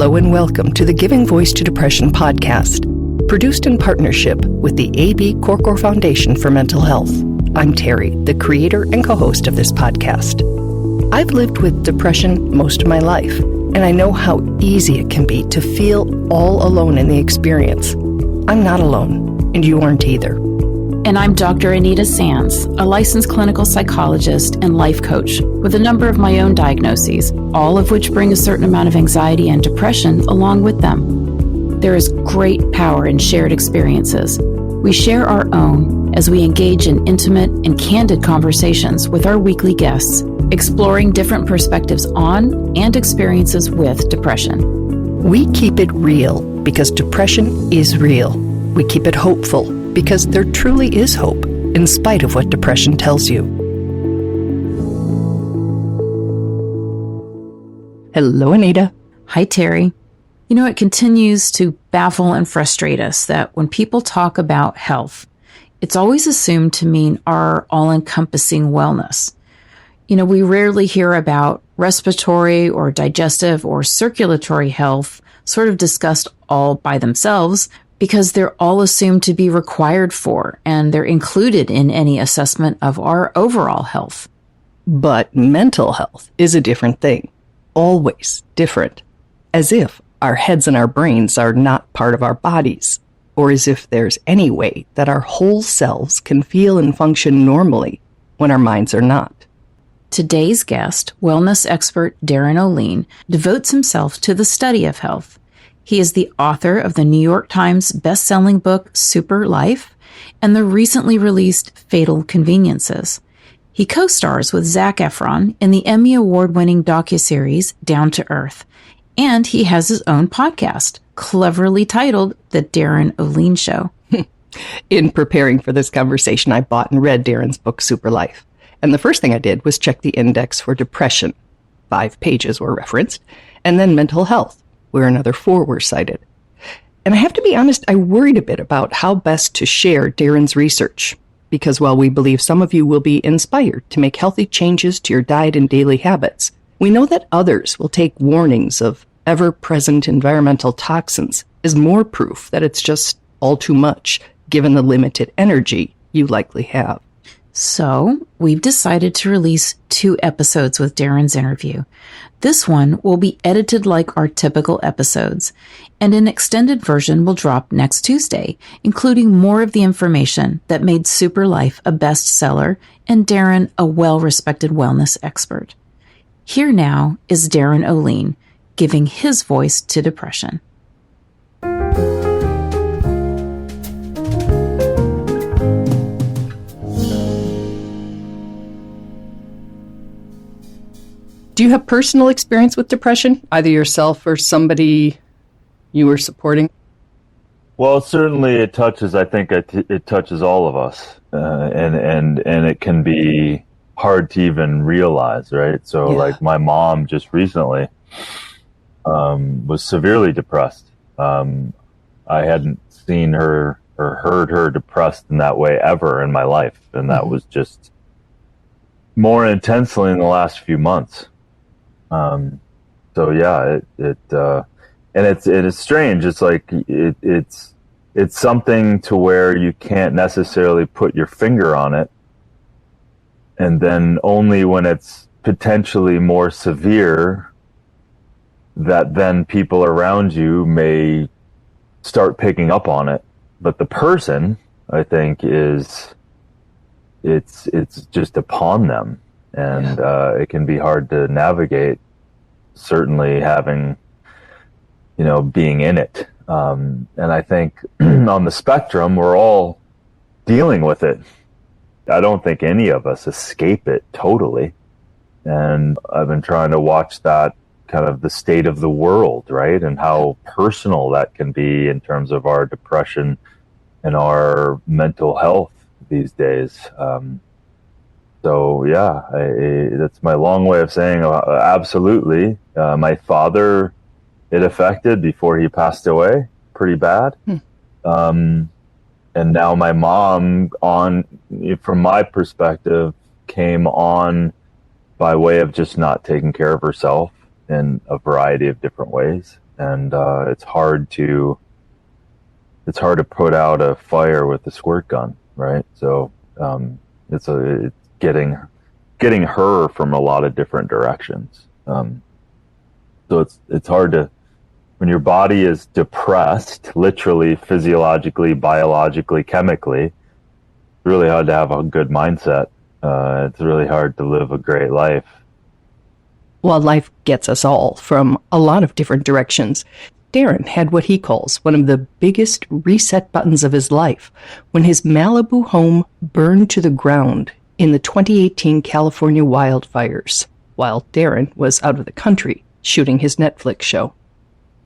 Hello and welcome to the Giving Voice to Depression podcast, produced in partnership with the A.B. Korkor Foundation for Mental Health. I'm Terry, the creator and co-host of this podcast. I've lived with depression most of my life, and I know how easy it can be to feel all alone in the experience. I'm not alone, and you aren't either. And I'm Dr. Anita Sanz, a licensed clinical psychologist and life coach with a number of my own diagnoses, all of which bring a certain amount of anxiety and depression along with them. There is great power in shared experiences. We share our own as we engage in intimate and candid conversations with our weekly guests, exploring different perspectives on and experiences with depression. We keep it real because depression is real. We keep it hopeful because there truly is hope, in spite of what depression tells you. Hello, Anita. Hi, Terry. You know, it continues to baffle and frustrate us that when people talk about health, it's always assumed to mean our all-encompassing wellness. You know, we rarely hear about respiratory or digestive or circulatory health sort of discussed all by themselves, because they're all assumed to be required for, and they're included in any assessment of our overall health. But mental health is a different thing. Always different. As if our heads and our brains are not part of our bodies, or as if there's any way that our whole selves can feel and function normally when our minds are not. Today's guest, wellness expert Darin Olien, devotes himself to the study of health. He is the author of the New York Times bestselling book SuperLife and the recently released Fatal Conveniences. He co-stars with Zac Efron in the Emmy Award-winning docuseries Down to Earth, and he has his own podcast, cleverly titled The Darin Olien Show. In preparing for this conversation, I bought and read Darin's book SuperLife, and the first thing I did was check the index for depression. 5 pages were referenced, and then mental health, where another 4 were cited. And I have to be honest, I worried a bit about how best to share Darin's research, because while we believe some of you will be inspired to make healthy changes to your diet and daily habits, we know that others will take warnings of ever-present environmental toxins as more proof that it's just all too much, given the limited energy you likely have. So, we've decided to release 2 episodes with Darin's interview. This one will be edited like our typical episodes, and an extended version will drop next Tuesday, including more of the information that made SuperLife a bestseller and Darin a well-respected wellness expert. Here now is Darin Olien, giving his voice to depression. Do you have personal experience with depression, either yourself or somebody you were supporting? Well, certainly it touches. I think it touches all of us, and it can be hard to even realize, right? So, like my mom just recently was severely depressed. I hadn't seen her or heard her depressed in that way ever in my life, and that was just more intensely in the last few months. So yeah, and it's strange. It's like, it's something to where you can't necessarily put your finger on it. And then only when it's potentially more severe that then people around you may start picking up on it. But the person, I think, it's just upon them. And it can be hard to navigate, certainly having, being in it. And I think on the spectrum, we're all dealing with it. I don't think any of us escape it totally. And I've been trying to watch that kind of the state of the world, right? And how personal that can be in terms of our depression and our mental health these days. So yeah, that's my long way of saying absolutely. My father, it affected before he passed away pretty bad. And now my mom, from my perspective, came on by way of just not taking care of herself in a variety of different ways. and it's hard to put out a fire with a squirt gun, right? So it's getting her from a lot of different directions. So it's hard to, when your body is depressed, literally, physiologically, biologically, chemically, it's really hard to have a good mindset. It's really hard to live a great life. While life gets us all from a lot of different directions, Darin had what he calls one of the biggest reset buttons of his life when his Malibu home burned to the ground in the 2018 California wildfires, while Darin was out of the country shooting his Netflix show.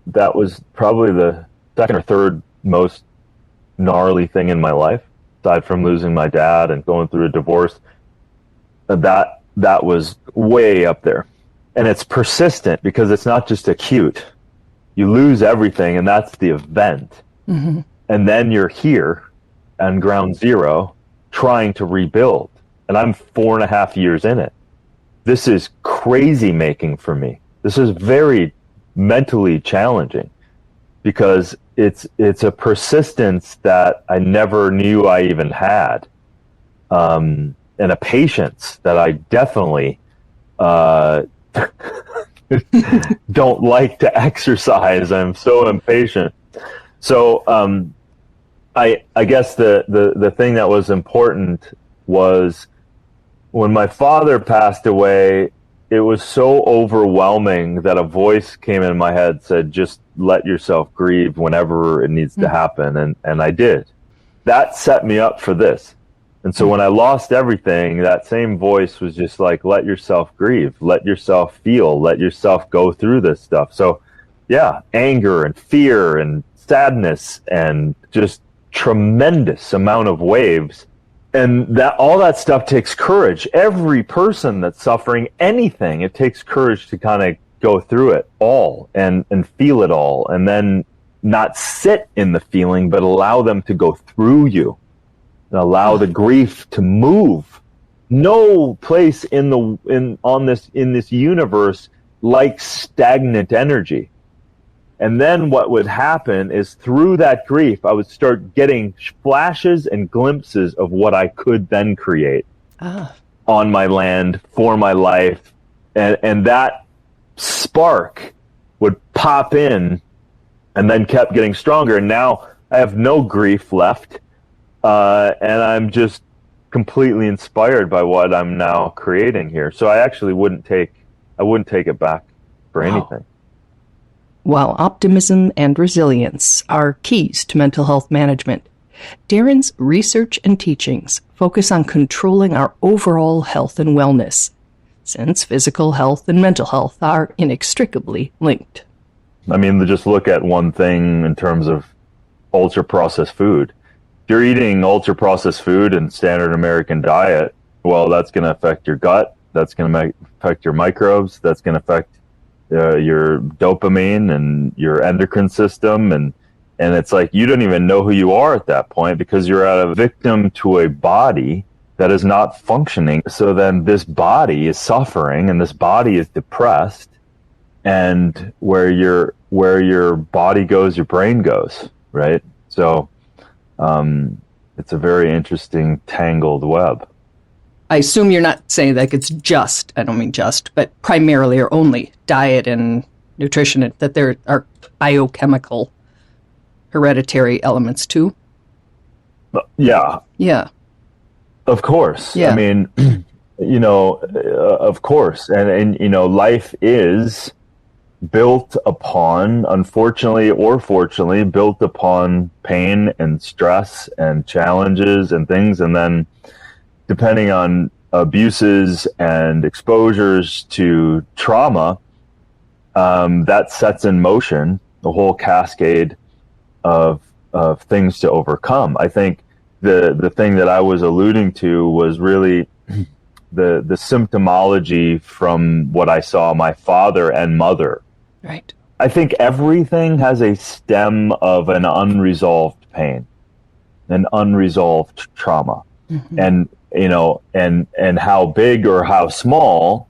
That was probably the second or third most gnarly thing in my life, aside from losing my dad and going through a divorce. That was way up there. And it's persistent because it's not just acute. You lose everything, and that's the event. Mm-hmm. And then you're here on ground zero trying to rebuild. And I'm 4.5 years in it. This is crazy making for me. This is very mentally challenging because it's a persistence that I never knew I even had. And a patience that I definitely don't like to exercise. I'm so impatient. So I guess the thing that was important was when my father passed away, it was so overwhelming that a voice came in my head, said, just let yourself grieve whenever it needs to happen. And I did. That set me up for this. And so when I lost everything, that same voice was just like, let yourself grieve, let yourself feel, let yourself go through this stuff. So yeah, anger and fear and sadness and just tremendous amount of waves. And that all that stuff takes courage. Every person that's suffering anything, it takes courage to kind of go through it all and feel it all, and then not sit in the feeling, but allow them to go through you. And allow the grief to move. No place in this universe likes stagnant energy. And then what would happen is through that grief, I would start getting flashes and glimpses of what I could then create on my land, for my life. And that spark would pop in and then kept getting stronger. And now I have no grief left. And I'm just completely inspired by what I'm now creating here. So I actually wouldn't take it back for anything. While optimism and resilience are keys to mental health management, Darin's research and teachings focus on controlling our overall health and wellness, since physical health and mental health are inextricably linked. I mean, just look at one thing in terms of ultra-processed food. If you're eating ultra-processed food and standard American diet, well, that's going to affect your gut. That's going to affect your microbes. That's going to affect your dopamine and your endocrine system. And it's like you don't even know who you are at that point because you're a victim to a body that is not functioning. So then this body is suffering and this body is depressed. And where your body goes, your brain goes, right? So it's a very interesting tangled web. I assume you're not saying that it's just, I don't mean just, but primarily or only diet and nutrition, that there are biochemical hereditary elements too? Yeah. Yeah. Of course. Yeah. I mean, of course. And life is built upon, unfortunately or fortunately, built upon pain and stress and challenges and things. And then depending on abuses and exposures to trauma, that sets in motion the whole cascade of things to overcome. I think the thing that I was alluding to was really the symptomology from what I saw my father and mother. Right. I think everything has a stem of an unresolved pain, an unresolved trauma. Mm-hmm. And how big or how small,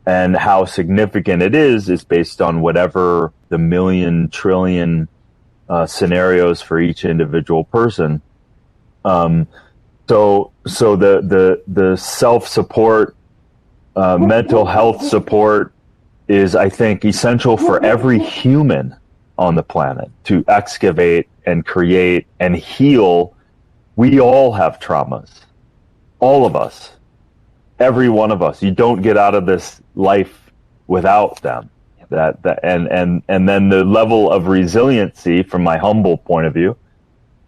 And how significant it is based on whatever the million, trillion scenarios for each individual person. So the self-support, mental health support is, I think, essential for every human on the planet to excavate and create and heal. We all have traumas. All of us. Every one of us. You don't get out of this life without them. And then the level of resiliency, from my humble point of view,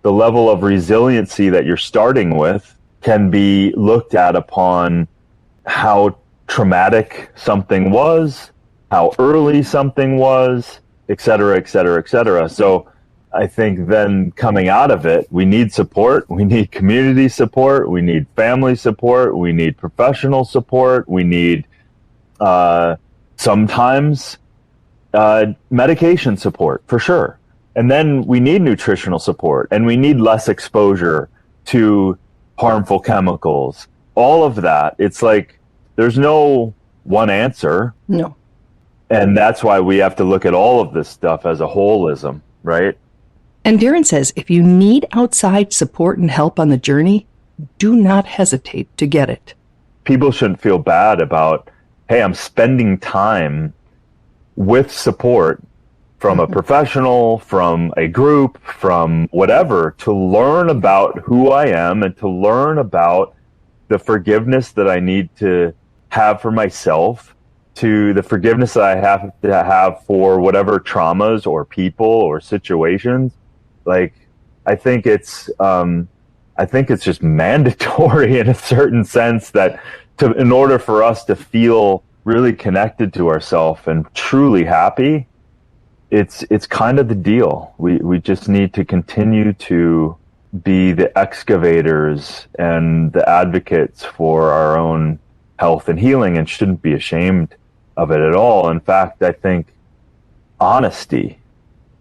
the level of resiliency that you're starting with can be looked at upon how traumatic something was, how early something was, et cetera, et cetera, et cetera. So I think then coming out of it, we need support. We need community support. We need family support. We need professional support. We need sometimes medication support, for sure. And then we need nutritional support, and we need less exposure to harmful chemicals. All of that. It's like there's no one answer. No. And that's why we have to look at all of this stuff as a holism, right? And Darin says, if you need outside support and help on the journey, do not hesitate to get it. People shouldn't feel bad about, hey, I'm spending time with support from a professional, from a group, from whatever, to learn about who I am and to learn about the forgiveness that I need to have for myself, to the forgiveness that I have to have for whatever traumas or people or situations. Like, I think it's just mandatory in a certain sense that in order for us to feel really connected to ourselves and truly happy, it's kind of the deal. We just need to continue to be the excavators and the advocates for our own health and healing, and shouldn't be ashamed of it at all. In fact, I think honesty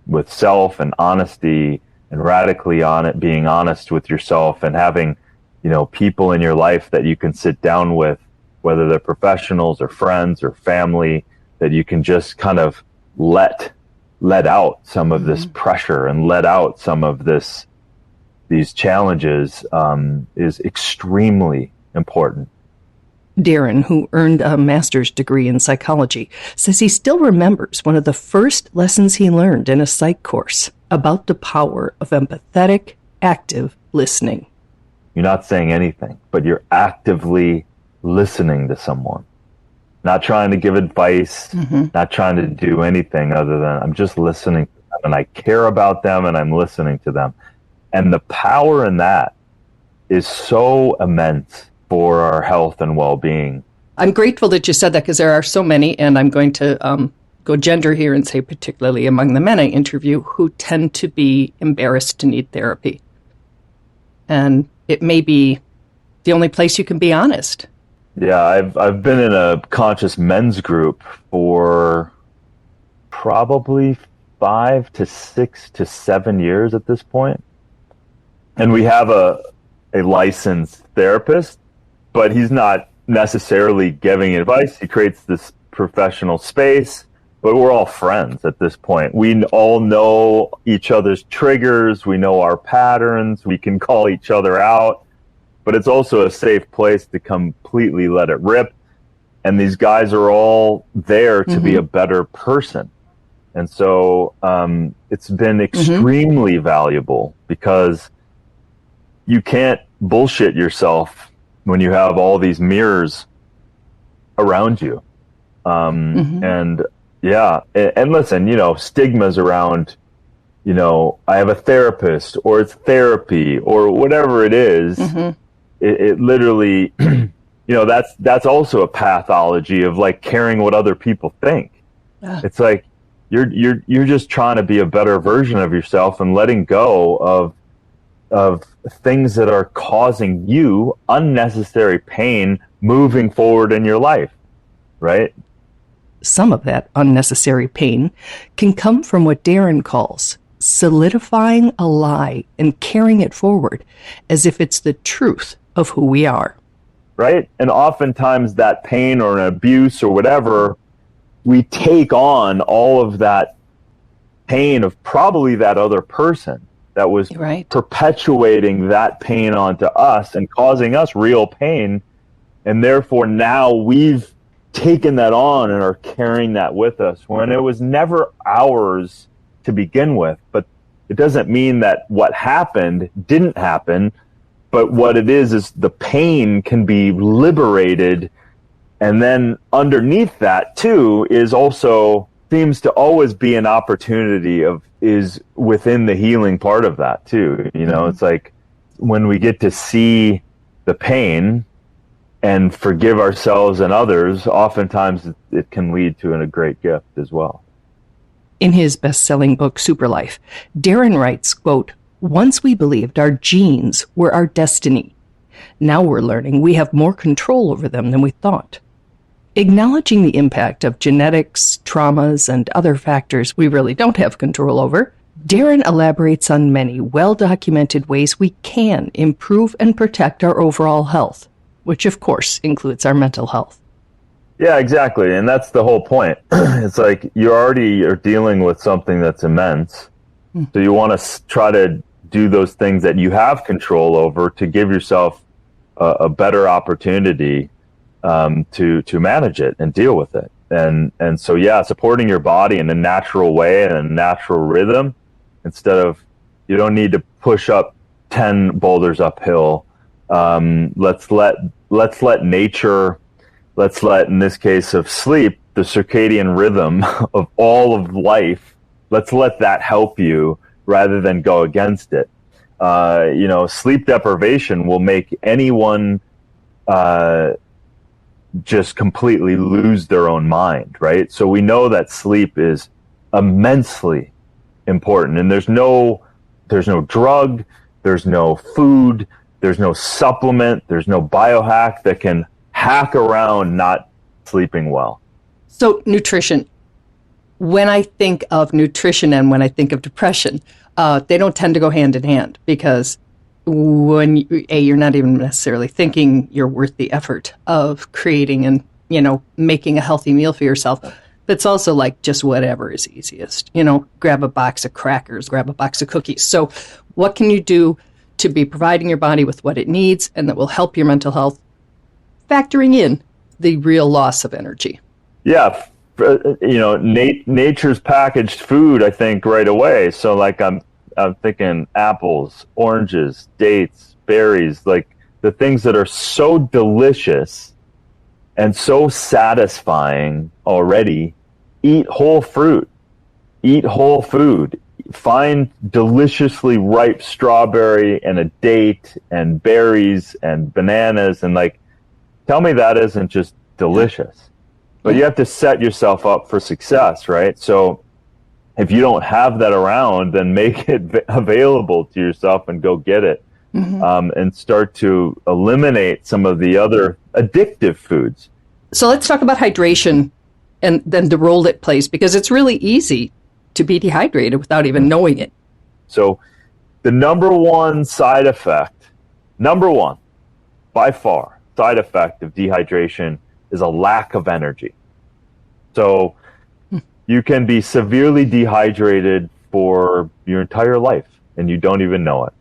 with self and honesty and radically being honest with yourself and having, people in your life that you can sit down with, whether they're professionals or friends or family, that you can just kind of let out some of this pressure and let out some of these challenges is extremely important. Darin, who earned a master's degree in psychology, says he still remembers one of the first lessons he learned in a psych course about the power of empathetic, active listening. You're not saying anything, but you're actively listening to someone. Not trying to give advice, not trying to do anything other than I'm just listening to them, and I care about them, and I'm listening to them. And the power in that is so immense for our health and well-being. I'm grateful that you said that, because there are so many, and I'm going to go gender here and say particularly among the men I interview, who tend to be embarrassed to need therapy. And it may be the only place you can be honest. Yeah, I've been in a conscious men's group for probably 5 to 6 to 7 years at this point. And we have a licensed therapist, but he's not necessarily giving advice. He creates this professional space, but we're all friends at this point. We all know each other's triggers. We know our patterns. We can call each other out, but it's also a safe place to completely let it rip. And these guys are all there to be a better person. And so it's been extremely valuable, because you can't bullshit yourself when you have all these mirrors around you. And yeah, and listen, stigmas around, I have a therapist, or it's therapy, or whatever it is. It literally, that's also a pathology of like caring what other people think. It's like you're just trying to be a better version of yourself and letting go of things that are causing you unnecessary pain moving forward in your life, right? Some of that unnecessary pain can come from what Darin calls solidifying a lie and carrying it forward as if it's the truth of who we are. right? And oftentimes that pain or an abuse or whatever, we take on all of that pain of probably that other person that was perpetuating that pain onto us and causing us real pain. And therefore now we've taken that on and are carrying that with us when it was never ours to begin with. But it doesn't mean that what happened didn't happen, but what it is the pain can be liberated. And then underneath that too is also seems to always be an opportunity is within the healing part of that too. You know, it's like when we get to see the pain and forgive ourselves and others, oftentimes it can lead to a great gift as well. In his best-selling book, SuperLife, Darin writes, quote, "Once we believed our genes were our destiny. Now we're learning we have more control over them than we thought. Acknowledging the impact of genetics, traumas, and other factors we really don't have control over, Darin elaborates on many well-documented ways we can improve and protect our overall health, which of course includes our mental health." Yeah, exactly. And that's the whole point. It's like you already are dealing with something that's immense. So you want to try to do those things that you have control over to give yourself a better opportunity to manage it and deal with it. And so, yeah, supporting your body in a natural way and a natural rhythm instead of, you don't need to push up 10 boulders uphill. Let's let nature, in this case of sleep, the circadian rhythm of all of life, let's let that help you rather than go against it. Sleep deprivation will make anyone just completely lose their own mind, right? So we know that sleep is immensely important, and there's no drug, there's no food, there's no supplement, there's no biohack that can hack around not sleeping well. So nutrition. When I think of nutrition and when I think of depression, they don't tend to go hand in hand, because when you're not even necessarily thinking you're worth the effort of creating and, making a healthy meal for yourself. But it's also like just whatever is easiest, grab a box of crackers, grab a box of cookies. So what can you do to be providing your body with what it needs and that will help your mental health, factoring in the real loss of energy? Yeah. Nature's packaged food, I think, right away. So like I'm thinking apples, oranges, dates, berries, like the things that are so delicious and so satisfying already. Eat whole fruit, eat whole food, find deliciously ripe strawberry and a date and berries and bananas, and tell me that isn't just delicious. But you have to set yourself up for success, right? So if you don't have that around, then make it available to yourself and go get it. And start to eliminate some of the other addictive foods. So let's talk about hydration and then the role it plays, because it's really easy to be dehydrated without even knowing it. So the number one by far, side effect of dehydration is a lack of energy. So you can be severely dehydrated for your entire life and you don't even know it.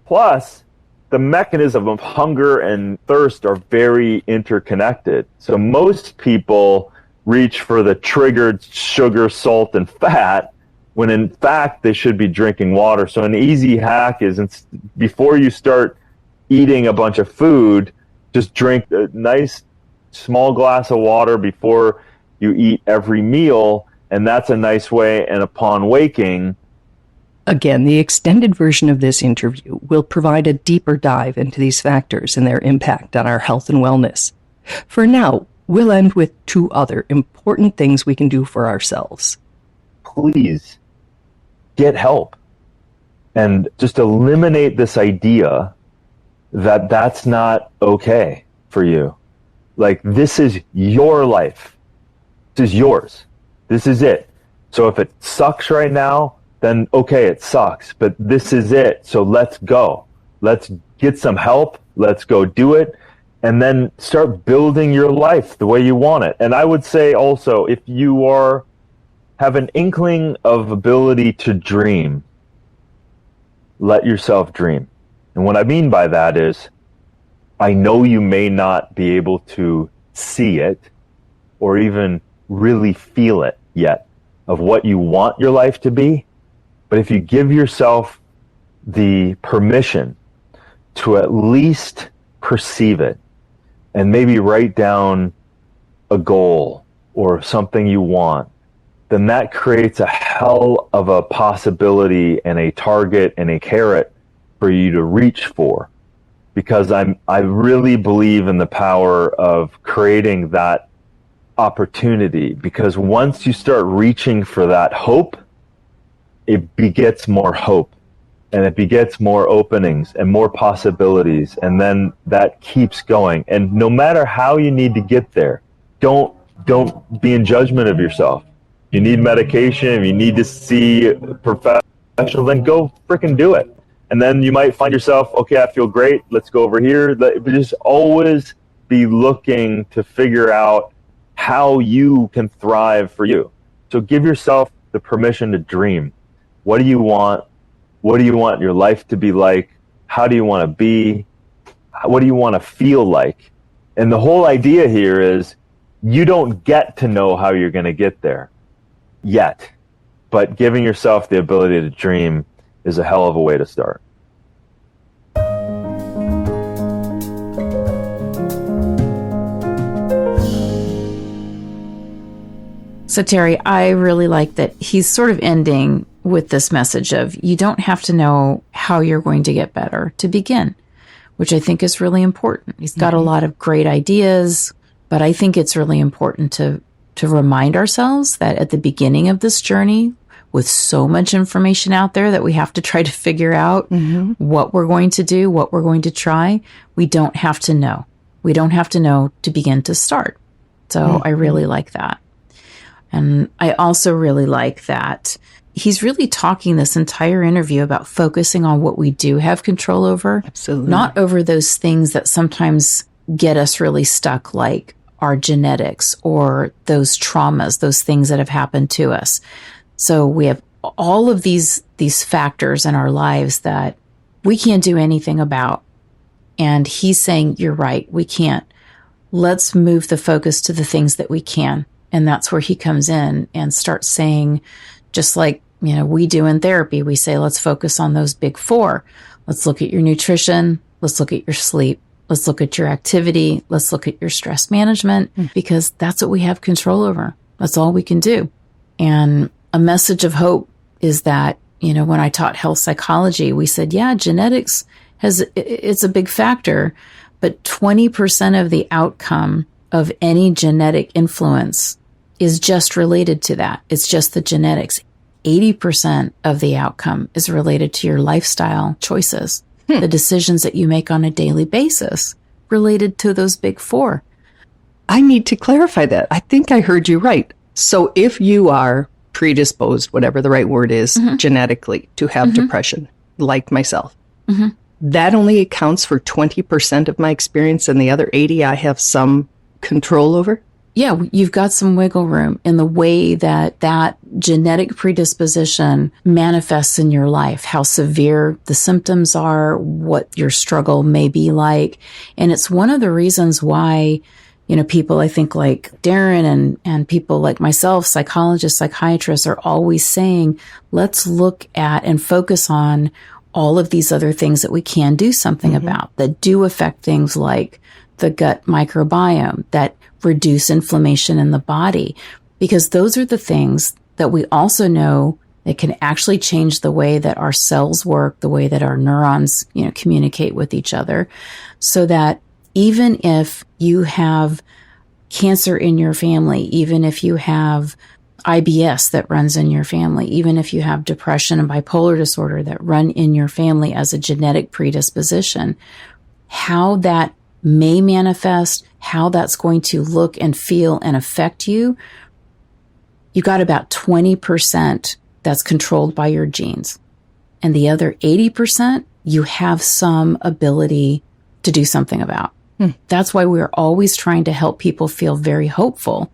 Plus, the mechanism of hunger and thirst are very interconnected. So most people reach for the triggered sugar, salt, and fat, when in fact they should be drinking water. So an easy hack is, before you start eating a bunch of food, just drink a nice small glass of water before you eat every meal, and that's a nice way. And upon waking... Again, the extended version of this interview will provide a deeper dive into these factors and their impact on our health and wellness. For now, we'll end with two other important things we can do for ourselves. Please get help and just eliminate this idea that that's not okay for you. Like, this is your life. This is yours. This is it. So if it sucks right now, then okay, it sucks, but this is it. So let's go. Let's get some help. Let's go do it. and then start building your life the way you want it. And I would say also, if you have an inkling of ability to dream, let yourself dream. And what I mean by that is, I know you may not be able to see it or even really feel it yet of what you want your life to be. But if you give yourself the permission to at least perceive it and maybe write down a goal or something you want, then that creates a hell of a possibility and a target and a carrot for you to reach for. Because I really believe in the power of creating that opportunity, because once you start reaching for that hope, it begets more hope, and it begets more openings and more possibilities, and then that keeps going. And no matter how you need to get there, don't be in judgment of yourself. You need medication, if you need to see a professional, then go freaking do it. And then you might find yourself, okay, I feel great, let's go over here. But just always be looking to figure out how you can thrive for you. So give yourself the permission to dream. What do you want? What do you want your life to be like? How do you want to be? What do you want to feel like? And the whole idea here is you don't get to know how you're going to get there yet, but giving yourself the ability to dream is a hell of a way to start. So Terry, I really like that he's sort of ending with this message of you don't have to know how you're going to get better to begin, which I think is really important. He's got a lot of great ideas, but I think it's really important to remind ourselves that at the beginning of this journey, with so much information out there that we have to try to figure out what we're going to do, what we're going to try, we don't have to know. We don't have to know to begin to start. So I really like that. And I also really like that he's really talking this entire interview about focusing on what we do have control over. Absolutely. Not over those things that sometimes get us really stuck, like our genetics or those traumas, those things that have happened to us. So we have all of these factors in our lives that we can't do anything about. And he's saying, you're right, we can't. Let's move the focus to the things that we can. And that's where he comes in and starts saying, just like, we do in therapy, we say, let's focus on those big four. Let's look at your nutrition. Let's look at your sleep. Let's look at your activity. Let's look at your stress management, because that's what we have control over. That's all we can do. And a message of hope is that, when I taught health psychology, we said, genetics it's a big factor, but 20% of the outcome of any genetic influence is just related to that. It's just the genetics. 80% of the outcome is related to your lifestyle choices, the decisions that you make on a daily basis related to those big four. I need to clarify that. I think I heard you right. So if you are predisposed, whatever the right word is, genetically to have depression, like myself, that only accounts for 20% of my experience, and the other 80 I have some control over? Yeah, you've got some wiggle room in the way that genetic predisposition manifests in your life, how severe the symptoms are, what your struggle may be like. And it's one of the reasons why, people I think like Darin and people like myself, psychologists, psychiatrists, are always saying, let's look at and focus on all of these other things that we can do something about, that do affect things like the gut microbiome, that reduce inflammation in the body, because those are the things that we also know that can actually change the way that our cells work, the way that our neurons, communicate with each other, so that even if you have cancer in your family, even if you have IBS that runs in your family, even if you have depression and bipolar disorder that run in your family as a genetic predisposition, how that may manifest, how that's going to look and feel and affect you, you got about 20% that's controlled by your genes. And the other 80%, you have some ability to do something about. That's why we're always trying to help people feel very hopeful.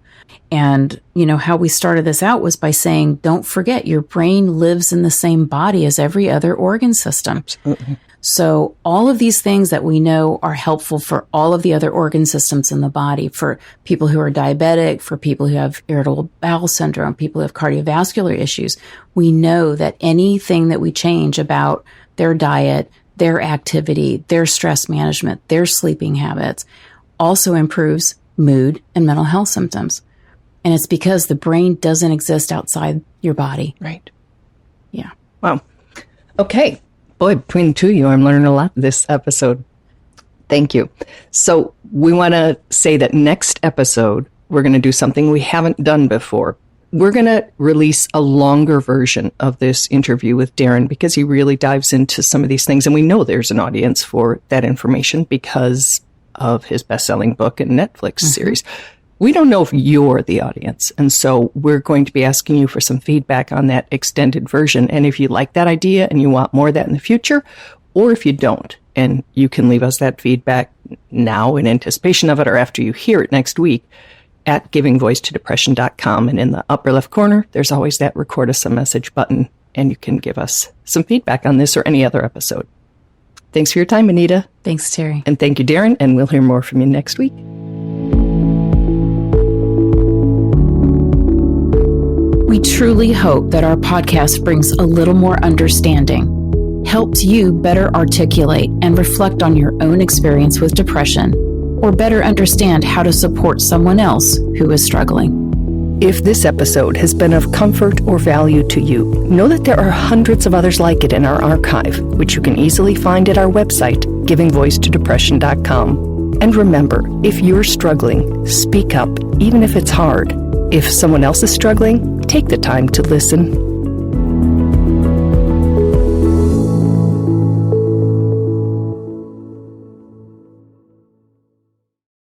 And, how we started this out was by saying, don't forget, your brain lives in the same body as every other organ system. Absolutely. So all of these things that we know are helpful for all of the other organ systems in the body, for people who are diabetic, for people who have irritable bowel syndrome, people who have cardiovascular issues. We know that anything that we change about their diet, their activity, their stress management, their sleeping habits also improves mood and mental health symptoms. And it's because the brain doesn't exist outside your body. Right. Yeah. Wow. Okay. Boy, between the two of you, I'm learning a lot this episode. Thank you. So we want to say that next episode, we're going to do something we haven't done before. We're going to release a longer version of this interview with Darin because he really dives into some of these things. And we know there's an audience for that information because of his best-selling book and Netflix series. We don't know if you're the audience. And so we're going to be asking you for some feedback on that extended version. And if you like that idea and you want more of that in the future, or if you don't, and you can leave us that feedback now in anticipation of it or after you hear it next week at givingvoicetodepression.com. And in the upper left corner, there's always that record us a message button. And you can give us some feedback on this or any other episode. Thanks for your time, Anita. Thanks, Terry. And thank you, Darin. And we'll hear more from you next week. We truly hope that our podcast brings a little more understanding, helps you better articulate and reflect on your own experience with depression, or better understand how to support someone else who is struggling. If this episode has been of comfort or value to you, know that there are hundreds of others like it in our archive, which you can easily find at our website, givingvoicetodepression.com. And remember, if you're struggling, speak up, even if it's hard. If someone else is struggling, take the time to listen.